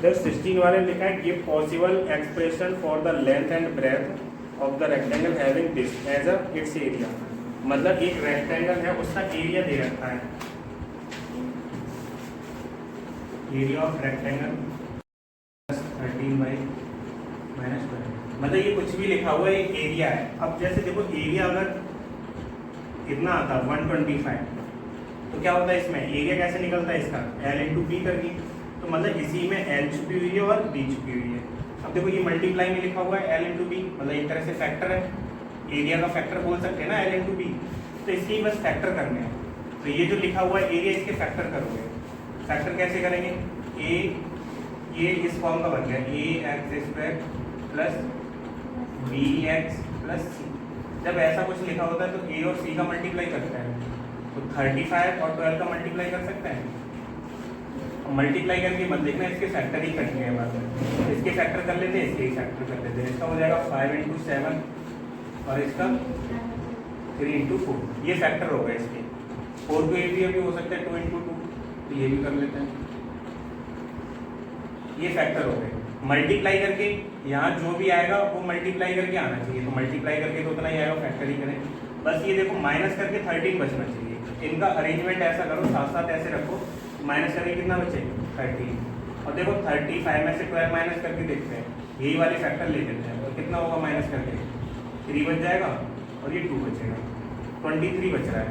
फिर 16 वाले में लिखा है give possible expression for the length and breadth of the rectangle having this as a its area. मतलब एक रेक्टेंगल है, उसका एरिया दे रखा है, एरिया ऑफ रेक्टेंगल 13 बाई -12। मतलब ये कुछ भी लिखा हुआ है, एक एरिया है। अब जैसे देखो एरिया अगर कितना आता है 125, तो क्या होता है इसमें एरिया कैसे निकलता है इसका L इंटू बी करके। तो मतलब इसी में L छुपी हुई है और B छुपी हुई है। अब देखो ये मल्टीप्लाई में लिखा हुआ है L इंटू बी, मतलब एक तरह से फैक्टर है, एरिया का फैक्टर बोल सकते हैं ना L इंटू बी। तो इसके बस फैक्टर करने हैं। तो ये जो लिखा हुआ है एरिया, इसके फैक्टर करोगे। फैक्टर कैसे करेंगे, ये इस फॉर्म का बन गया ax² plus bx plus c। जब ऐसा कुछ लिखा होता है तो a और c का मल्टीप्लाई करते हैं, तो 35 और 12 का मल्टीप्लाई कर सकते हैं। मल्टीप्लाई करके मत देखना, इसके फैक्टर ही करनी है बाद में। इसके फैक्टर कर लेते हैं, इसके ही फैक्टर कर लेते हैं। इसका हो जाएगा 5 इंटू 7 और इसका 3 इंटू 4। ये फैक्टर होगा इसके। 4 टू एरिया भी हो सकता है 2 इंटू 2, तो ये भी कर लेते हैं। ये फैक्टर हो गए। मल्टीप्लाई करके यहाँ जो भी आएगा वो मल्टीप्लाई करके आना चाहिए, तो मल्टीप्लाई करके तो उतना ही आएगा, फैक्टर ही करें। बस ये देखो माइनस करके 13 बचना चाहिए। इनका अरेंजमेंट ऐसा करो, साथ साथ ऐसे रखो, माइनस करके कितना बचे 13। और देखो 35 में से 12 माइनस करके देखते हैं, यही वाले फैक्टर ले लेते हैं, तो कितना होगा माइनस करके 3 बच जाएगा और ये 2 बचेगा, 23 बच रहा है।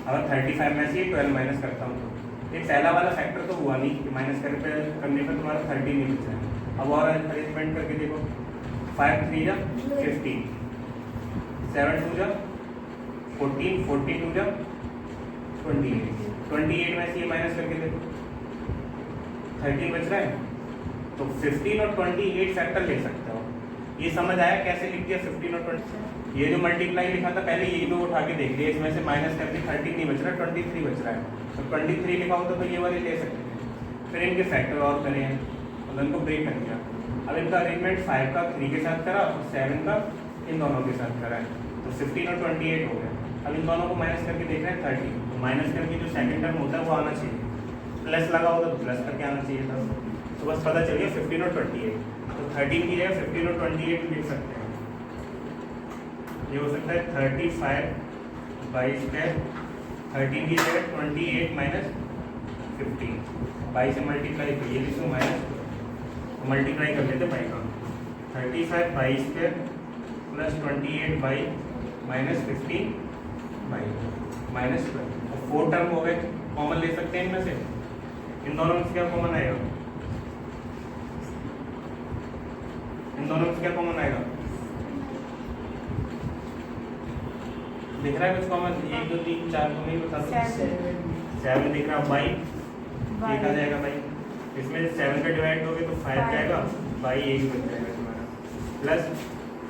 अगर 35 में से ये 12 माइनस करता हूँ तो ये पहला वाला फैक्टर तो हुआ नहीं कि माइनस करने पर तुम्हारा 13 नहीं बच रहा है। अब और अरेंजमेंट करके देखो, 5 3 जा 15, 7 2 जा 14, 14 2 जा 28, 28 में से ये माइनस करके देखो 13 बच रहा है। तो 15 और 28 फैक्टर ले सकते हो। ये समझ आया कैसे लिख दिया 15 और 20। ये जो मल्टीप्लाई लिखा था पहले, यही दो उठा के देख लिया, इसमें से माइनस करके 13 नहीं बच रहा, 23 बच रहा है। तो 23 लिखा होता तो ये वाले ले सकते थे। फिर इनके फैक्टर और करें और इनको ब्रेक कर दिया। अब इनका अरेंजमेंट 5 का 3 के साथ करा और 7 का इन दोनों के साथ करा है, तो 15 और 28 हो गया। अब इन दोनों को माइनस करके देख रहे हैं 30, तो माइनस करके जो सेकंड टर्म होता है वो आना चाहिए, प्लस लगा होता तो प्लस करके आना चाहिए था। तो बस पता चल गया 15 और 28। तो 13 की जगह 15 और 28 लिख सकते हैं। ये हो सकता है 35 बाई स्क्वायर, 13 की जगह 28 माइनस 15, 22 से मल्टीप्लाई तो ये लिखो माइनस, मल्टीप्लाई कर लेते बाई का। 35 by square plus 28 by minus 15 by minus 12। और 4 टर्म हो गए, कॉमन ले सकते हैं इनमें से। इन दोनों में से क्या कॉमन आएगा, इन दोनों में से क्या कॉमन आएगा, दिख रहा है कुछ कॉमन? 1 2 3 4 तो नहीं बता सकते। 7 दिख रहा है, बाई ये कहा जाएगा बाई, इसमें 7 का डिवाइड दोगे तो 5 जाएगा, बाई 1 बच जाएगा तुम्हारा, प्लस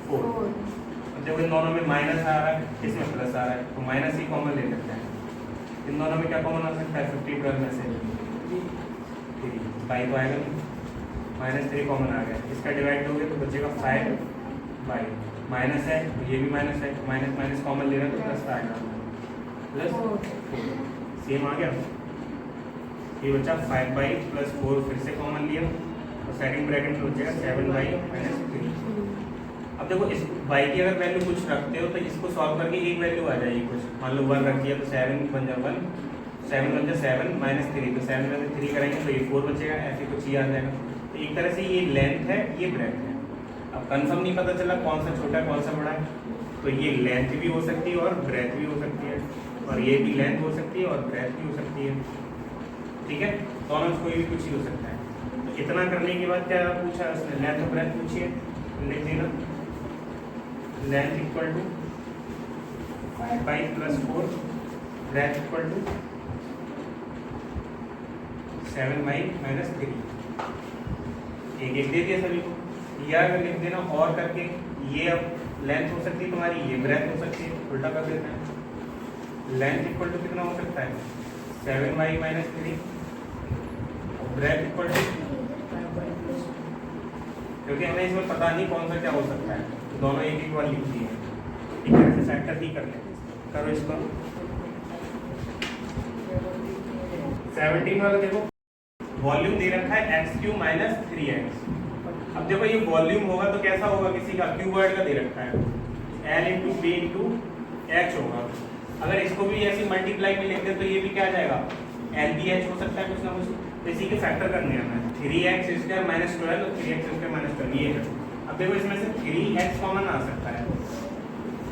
4। अब देखो इन दोनों में माइनस आ रहा है, इसमें प्लस आ रहा है, तो माइनस ही कॉमन ले सकते हैं। इन दोनों में क्या कॉमन आ सकता है 50 12 में से 3, बाई तो आएगा नहीं, -3 कॉमन आ गया। इसका डिवाइड दोगे तो बचेगा 5 बाई, माइनस है तो ये भी माइनस है, माइनस माइनस कॉमन ले रहे हैं तो प्लस आएगा, प्लस 4 सेम आ गया। ये बचा 5 बाई प्लस 4, फिर से कॉमन लिया और सेकंड ब्रैकेट में बचेगा 7 बाई माइनस 3। अब देखो इस बाई की अगर वैल्यू कुछ रखते हो तो इसको सॉल्व करके एक वैल्यू आ जाएगी कुछ, मान लो 1 रखी है तो 7 बन जाए 1, 7 बन जाए 7 माइनस 3, तो 7 में से 3 करेंगे तो ये 4 बचेगा, ऐसे कुछ ही आ जाएगा। तो एक तरह से ये लेंथ है, ये ब्रेथ है। अब कंफर्म नहीं पता चला कौन सा छोटा है कौन सा बड़ा है, तो ये लेंथ भी हो सकती है और ब्रेथ भी हो सकती है, और ये भी लेंथ हो सकती है और ब्रेथ भी हो सकती है। ठीक है, दोनों में कोई भी कुछ ही हो सकता है। तो इतना करने के बाद क्या पूछा उसने, लेंथ और ब्रेथ पूछी है, लिख देना length equal to 5 y plus 4, breadth equal to 7 y minus 3। एक दे दिया सभी को, या अगर लिख देना और करके, ये अब लेंथ हो सकती है तुम्हारी, ये ब्रेथ हो सकती है, उल्टा कर देते हैं। लेंथ इक्वल टू कितना हो सकता है 7 y minus 3, breadth equal to, क्योंकि हमें इसमें पता नहीं कौन सा क्या हो सकता है, तो दोनों एक एक बार लिख दिए हैं। एक तरह से फैक्टर ही कर लेते हैं। करो इसको 17 वाला देखो, वॉल्यूम दे रखा है एक्स क्यू माइनस 3x। अब देखो ये वॉल्यूम होगा तो कैसा होगा, किसी का क्यूबॉइड का दे रखा है, l into b into h होगा। अगर इसको भी ऐसी मल्टीप्लाई में लिखते तो ये भी क्या आ जाएगा, एल बी एच हो सकता है कुछ ना कुछ। तो इसी के फैक्टर करने हैं हमें, 3x² माइनस 12 और 3x² माइनस 12 ये है। अब देखो इसमें से 3x कॉमन आ सकता है,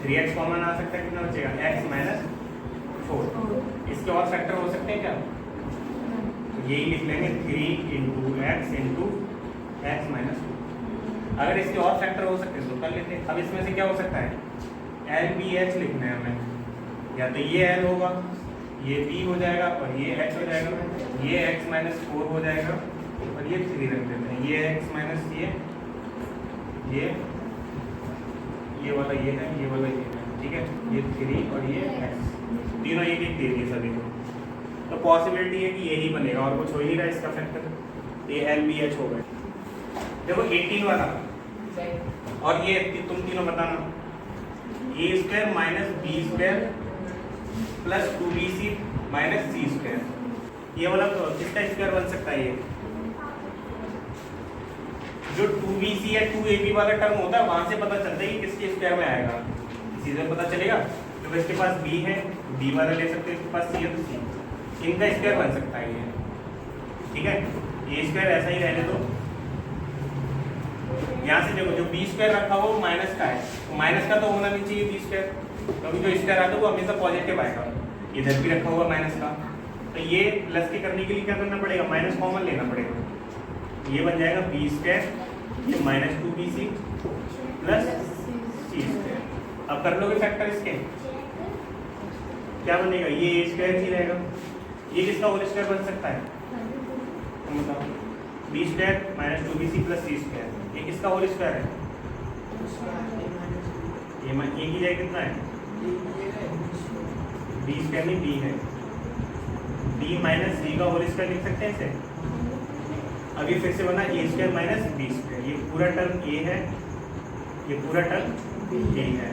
3x कॉमन आ सकता है, कितना बचेगा x माइनस 4। इसके और फैक्टर हो सकते हैं क्या, तो यही लिख लेंगे 3 into x into x minus 2। अगर इसके और फैक्टर हो सकते हैं तो कर लेते हैं। अब इसमें से क्या हो सकता है, एल बी एच लिखना है हमें, या तो ये एल होगा, ये बी हो जाएगा और ये एच हो जाएगा, ये एक्स माइनस 4 हो जाएगा और ये 3 रख देते हैं, ये एक्स माइनस ये वाला ये है, ये वाला ये है, ठीक है, ये 3 और ये एक्स, तीनों एक एक दे दिए सभी को। तो पॉसिबिलिटी है कि यही बनेगा और कुछ हो ही नहीं रहा इसका फैक्टर, ये एल बी एच हो गए। देखो 18 वाला, और ये तुम तीनों बताना, A square minus B square plus 2bc minus C square, ये वाला तो किसका स्क्वायर बन सकता है, ये जो 2bc या 2ab वाला टर्म होता है वहां से पता चलता है कि किसके स्क्वायर में आएगा, इसी से पता चलेगा। तो इसके पास b है, b वाला ले सकते हैं, इसके पास c है तो c, इनका स्क्वायर बन सकता है ये, ठीक है। ये स्क्वायर ऐसा ही रहने दो। यहाँ से देखो जो बी स्क्वायर रखा हुआ वो माइनस का है, तो माइनस का तो होना नहीं चाहिए बी स्क्वायर, क्योंकि जो स्क्वायर आता है वो हमेशा पॉजिटिव आएगा। इधर भी रखा हुआ माइनस का, तो ये प्लस के करने के लिए क्या करना पड़ेगा, माइनस कॉमन लेना पड़ेगा। ये बन जाएगा बी स्क्वायर, ये minus 2bc plus C square. अब कर लोगे फैक्टर इसके, क्या बनेगा, ये ए स्क्वायर ही रहेगा। ये किसका होल स्क्वायर बन सकता है, तुम बताओ, B square minus 2bc plus C square, ये किसका होल स्क्वायर है, ये की जगह कितना है, बी स्क्वायर नहीं बी है, बी माइनस सी का होल स्क्वायर लिख सकते हैं इसे। अब ये फिर से बना ए स्क्वायर माइनस बी स्क्वायर, ये पूरा टर्म ए है, ये पूरा टर्म ए है,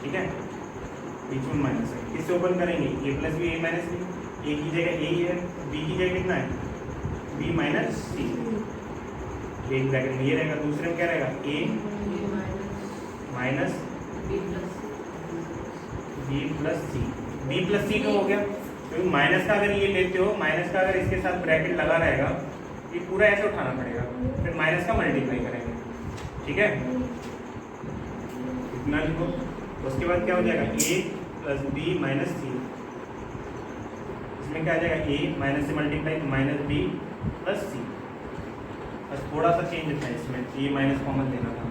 ठीक है, बीच में माइनस है, इससे ओपन करेंगे ए प्लस बी, ए माइनस बी, ए की जगह ए ही है, बी की जगह कितना है, बी माइनस सी, एक ब्रैकेट में ये रहेगा, दूसरे में क्या रहेगा, ए माइनस बी प्लस सी, बी प्लस सी क्यों हो गया, क्योंकि माइनस का अगर ये लेते हो, माइनस का अगर इसके साथ ब्रैकेट लगा रहेगा, ये पूरा ऐसे उठाना पड़ेगा, फिर माइनस का मल्टीप्लाई करेंगे, ठीक है, इतना लिखो। उसके बाद क्या हो जाएगा, ए प्लस बी माइनस सी, इसमें क्या आ जाएगा, ए माइनस से मल्टीप्लाई तो माइनस बी प्लस सी, बस थोड़ा सा चेंज था इसमें, ये माइनस कॉमन लेना था।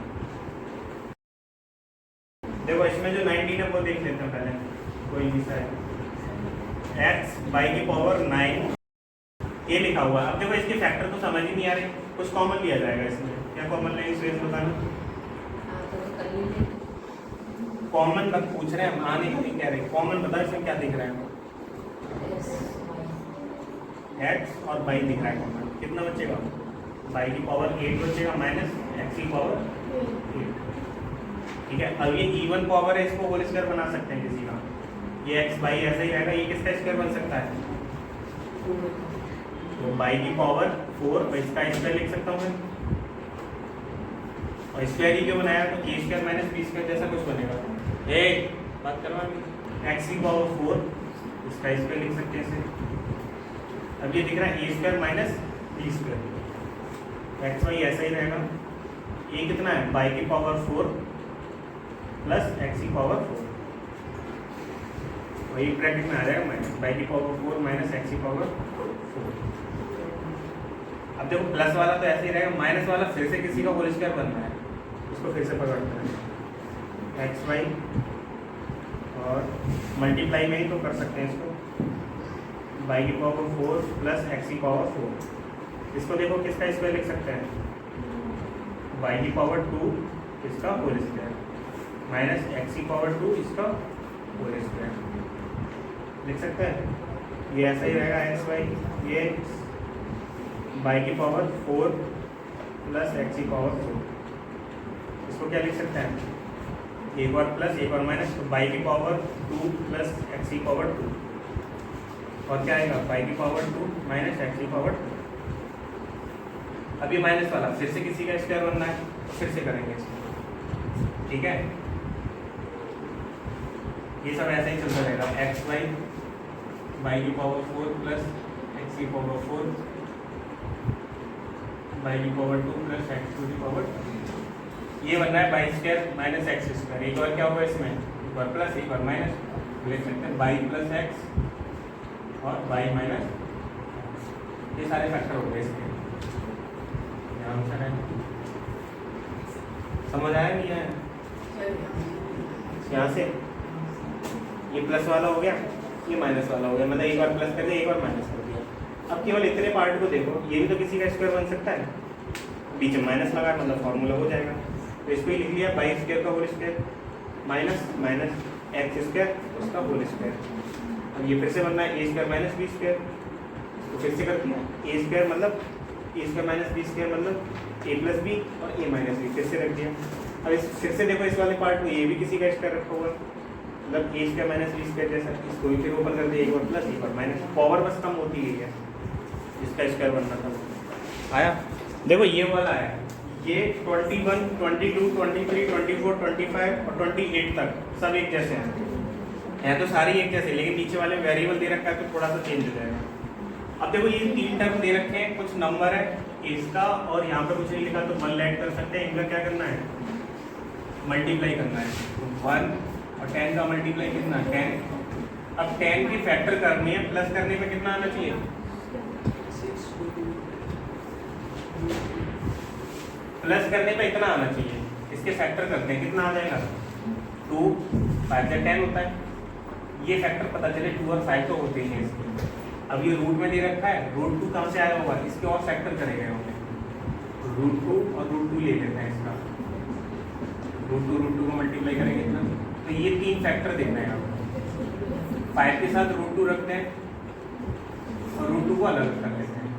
देखो इसमें जो 19 है वो देख लेते हैं पहले, कोई नहीं सा है, एक्स बाई की पावर 9 ये लिखा हुआ है। अब देखो इसके फैक्टर तो समझ ही नहीं आ रहे, कुछ कॉमन लिया जाएगा इसमें, क्या कॉमन लेंगे सुरेश बताना, कॉमन मत पूछ रहे हैं हम, आने नहीं कह रहे, कॉमन बता इसमें क्या दिख रहा है, एक्स और बाई दिख रहा है कॉमन, कितना बचेगा, बाई की पावर 8 बचेगा माइनस एक्स की पावर 8, ठीक है। अब ये इवन पावर है, इसको होल स्क्वायर बना सकते हैं किसी का, ये एक्स बाई ऐसा ही रहेगा, ये किसका स्क्वायर बन सकता है, तो बाई की पावर 4, इसका स्क्वायर लिख सकता हूँ मैं, और स्क्वायर ही क्यों बनाया, तो ए स्क्वायर माइनस बी स्क्वायर जैसा कुछ बनेगा, एक बात करवा, एक्स की पावर 4, इसका स्क्वायर लिख सकते हैं इसे। अब ये दिख रहा है ए square minus B square, X Y ऐसा ही रहेगा, ये कितना है, बाई की पावर 4 प्लस एक्स की पावर 4, वही ब्रैकेट में आ जाएगा माइनस बाई की पावर 4 माइनस एक्स की पावर 4। अब देखो प्लस वाला तो ऐसे ही रहेगा, माइनस वाला फिर से किसी का होल स्क्वायर बनना है, उसको फिर से पकड़ना है, एक्स वाई और मल्टीप्लाई में ही तो कर सकते हैं इसको, बाई की पावर 4 प्लस एक्स की पावर 4, इसको देखो किसका स्क्वायर लिख सकते हैं, बाई की पावर 2 इसका होल स्क्वायर माइनस एक्स की पावर 2 इसका होल स्क्वायर लिख सकते हैं, ये ऐसा ही रहेगा एक्स वाई, ये बाई की पावर 4 प्लस एक्स की पावर 4, इसको क्या लिख सकते हैं, एक और प्लस एक और माइनस, तो बाई की पावर 2 प्लस एक्स की पावर 2, और क्या आएगा y की पावर 2 माइनस एक्स की पावर। अब ये माइनस वाला फिर से किसी का स्क्वायर बनना है तो फिर से करेंगे इसको, ठीक है। ये सब ऐसे ही चलता रहेगा, एक्स वाई की पावर 4 प्लस एक्स की पावर 4 वाई की पावर 2 प्लस एक्स की पावर। ये बनना है y square minus x square. एक बार क्या होगा इसमें, एक बार प्लस एक बार माइनस लिख सकते हैं, वाई प्लस एक्स और वाई माइनस। ये सारे फैक्टर हो गए इसके, आंसर है। समझ आया नहीं आया? यहाँ से ये प्लस वाला हो गया, ये माइनस वाला हो गया, मतलब एक बार प्लस कर दिया एक बार माइनस कर दिया। अब केवल इतने पार्ट को देखो, ये भी तो किसी का स्क्वायर बन सकता है, बीच में माइनस लगा मतलब फॉर्मूला हो जाएगा। तो इसको ही लिख लिया वाई स्क्वायर का whole square minus minus x square उसका होल स्क्वायर। अब ये फिर से बनना है ए स्क्वायर माइनस बी स्क्वायर, तो फिर से कर दिया ए स्क्वायर मतलब a square minus B square मतलब ए प्लस बी और ए माइनस बी, फिर से रख दिया। अब इस फिर से देखो इस वाले पार्ट में ये भी किसी का स्क्वायर रखा हुआ, मतलब a square minus B square जैसा, इसको भी फिर ओपन कर दिया, एक बार प्लस एक बार माइनस, पावर बस कम होती गई है, इसका स्क्वायर बनना था। आया देखो ये वाला है, ये 21, 22, 23, 24, 25 और 28 तक सब एक जैसे हैं तो सारी एक जैसे, लेकिन नीचे वाले वेरिएबल दे रखा है तो थोड़ा सा चेंज हो जाएगा। अब देखो ये 3 टर्म दे रखे हैं, कुछ नंबर है इसका और यहाँ पे कुछ नहीं लिखा तो 1 ऐड कर सकते हैं, इनका क्या करना है मल्टीप्लाई करना है। तो 1 और 10 का मल्टीप्लाई कितना 10। अब 10 की फैक्टर करनी है, प्लस करने पे कितना आना चाहिए, प्लस करने पे इतना आना चाहिए, इसके फैक्टर करते हैं कितना आ जाएगा 2, 5 से 10 होता है। ये फैक्टर पता चले 2 और 5 तो होते ही हैं इसके। अब ये रूट में दे रखा है, रूट 2 कहाँ से आया होगा, इसके और फैक्टर करेंगे हमने, रूट 2 और रूट 2 ले लेते हैं इसका, रूट 2 को मल्टीप्लाई करेंगे इतना, तो ये 3 फैक्टर देना है आपको। 5 के साथ रूट 2 रखते हैं और रूट 2 को अलग कर लेते हैं।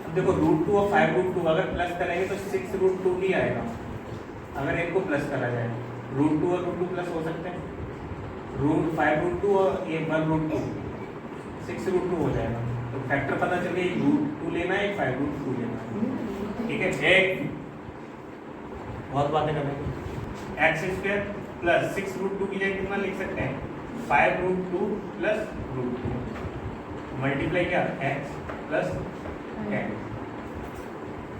अब देखो रूट 2 और 5 रूट 2 अगर प्लस करेंगे तो 6 रूट 2 ही आएगा, अगर इनको प्लस करा जाए। रूट 2 और रूट 2 प्लस हो सकते हैं, रूट 5 रूट 2 और 1 रूट 2 6 रूट 2 हो जाएगा। तो फैक्टर पता चले एक रूट 2 लेना है, एक 5 रूट 2 लेना है, ठीक है। एक बहुत बातें करेंगे, एक्स स्क्वायर प्लस 6 रूट 2 की जगह कितना लिख सकते हैं 5 रूट 2 प्लस रूट 2 मल्टीप्लाई क्या एक्स प्लस 10।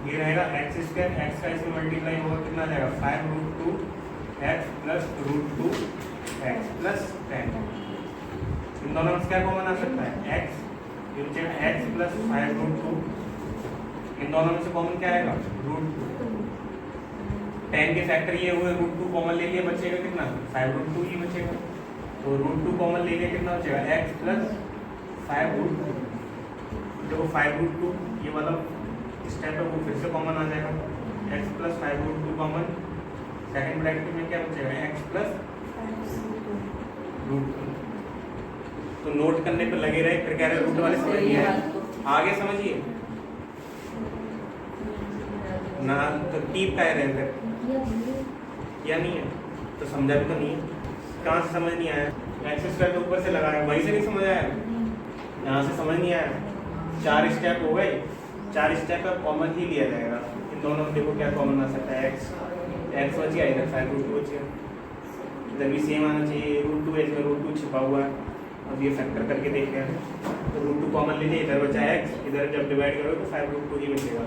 ये रहेगा एक्स स्क्वायर, एक्स का इसमें मल्टीप्लाई होगा कितना आ जाएगा 5 root 2 x plus root 2 x plus 10। इन दोनों में क्या कॉमन आ सकता है एक्स, ये बचेगा एक्स प्लस 5 रूट 2, इन दोनों में से कॉमन क्या आएगा रूट 2। 10 के फैक्टर ये हुए, रूट 2 कॉमन ले लिया, बचेगा कितना 5 रूट 2 ही बचेगा। तो रूट 2 कॉमन ले लिया कितना बचेगा एक्स प्लस 5 रूट 2। देखो 5 रूट 2 ये वाला स्टेप है वो फिर से कॉमन आ जाएगा, x plus 5 root 2 common, second bracket में क्या बचेगा एक्स प्लस रूट 2। तो नोट करने पर लगे रहे, फिर कह रहे रूट वाले समझ नहीं आए, आगे समझिए ना, तो टीप का रहे फिर या नहीं है तो समझा भी तो नहीं है, कहाँ से समझ नहीं आया, एक्स स्क्वायर के ऊपर से लगाया वहीं से नहीं समझ आया, यहाँ से समझ नहीं आया। 4 स्टेप हो गए, 4 स्टेप का कॉमन ही लिया जाएगा। इन दोनों में देखो क्या कॉमन आ सकता है एक्स बच गया, इधर 5 रूट 2 बच गया, इधर भी सेम आना चाहिए रूट 2 है, इसमें रूट 2 छिपा हुआ है। अब ये फैक्टर करके देखते हैं, तो रूट 2 कॉमन ले लिया, इधर बचा एक्स, इधर जब डिवाइड करो तो 5 रूट 2 ही बचेगा।